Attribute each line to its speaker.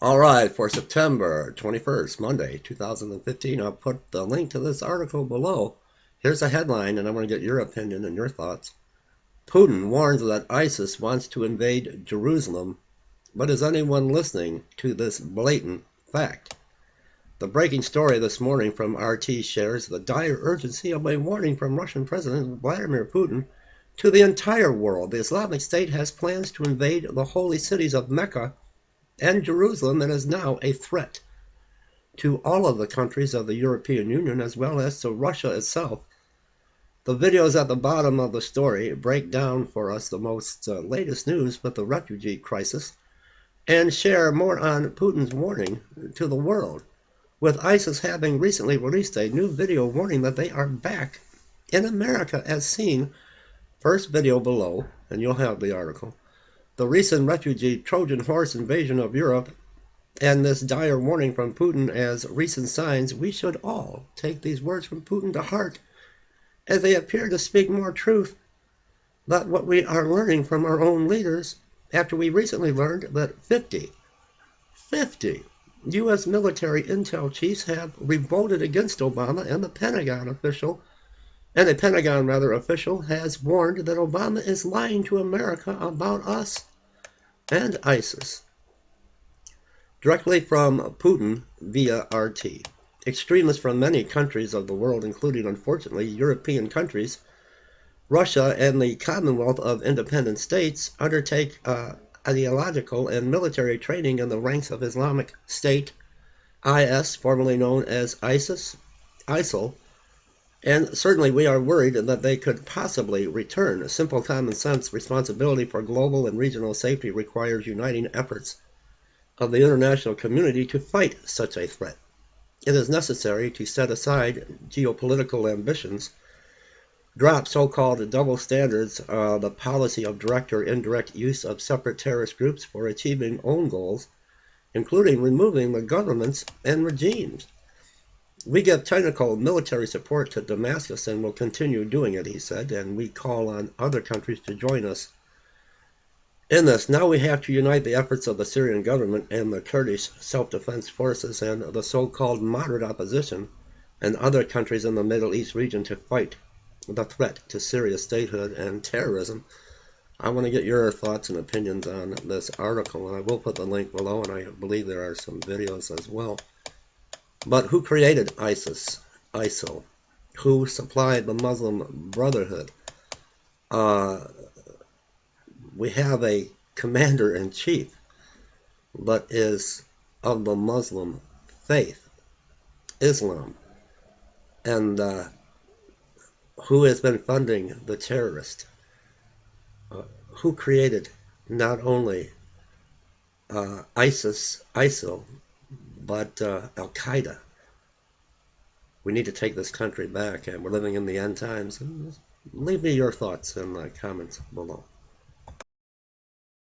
Speaker 1: All right, for September 21st, Monday, 2015, I'll put the link to this article below. Here's a headline, and I want to get your opinion and your thoughts. Putin warns that ISIS wants to invade Jerusalem, but is anyone listening to this blatant fact? The breaking story this morning from RT shares the dire urgency of a warning from Russian President Vladimir Putin to the entire world. The Islamic State has plans to invade the holy cities of Mecca and Jerusalem, and is now a threat to all of the countries of the European Union as well as to Russia itself. The videos at the bottom of the story break down for us the most latest news with the refugee crisis and share more on Putin's warning to the world, with ISIS having recently released a new video warning that they are back in America as seen. First video below, and you'll have the article. The recent refugee Trojan horse invasion of Europe and this dire warning from Putin as recent signs, we should all take these words from Putin to heart, as they appear to speak more truth than what we are learning from our own leaders after we recently learned that 50 U.S. military intel chiefs have revolted against Obama, and a Pentagon official has warned that Obama is lying to America about us and ISIS. Directly from Putin via RT. Extremists from many countries of the world, including, unfortunately, European countries, Russia, and the Commonwealth of Independent States, undertake ideological and military training in the ranks of Islamic State, IS, formerly known as ISIL, and certainly we are worried that they could possibly return. Simple common sense responsibility for global and regional safety requires uniting efforts of the international community to fight such a threat. It is necessary to set aside geopolitical ambitions, drop so-called double standards, the policy of direct or indirect use of separate terrorist groups for achieving own goals, including removing the governments and regimes. We give technical military support to Damascus and will continue doing it, he said, and we call on other countries to join us in this. Now we have to unite the efforts of the Syrian government and the Kurdish self-defense forces and the so-called moderate opposition and other countries in the Middle East region to fight the threat to Syria's statehood and terrorism. I want to get your thoughts and opinions on this article, and I will put the link below, and I believe there are some videos as well. But who created ISIL? Who supplied the Muslim Brotherhood? We have a commander-in-chief, but is of the Muslim faith, Islam, and who has been funding the terrorists? Who created not only ISIL, but Al-Qaeda? We need to take this country back, and we're living in the end times. Leave me your thoughts in the comments below.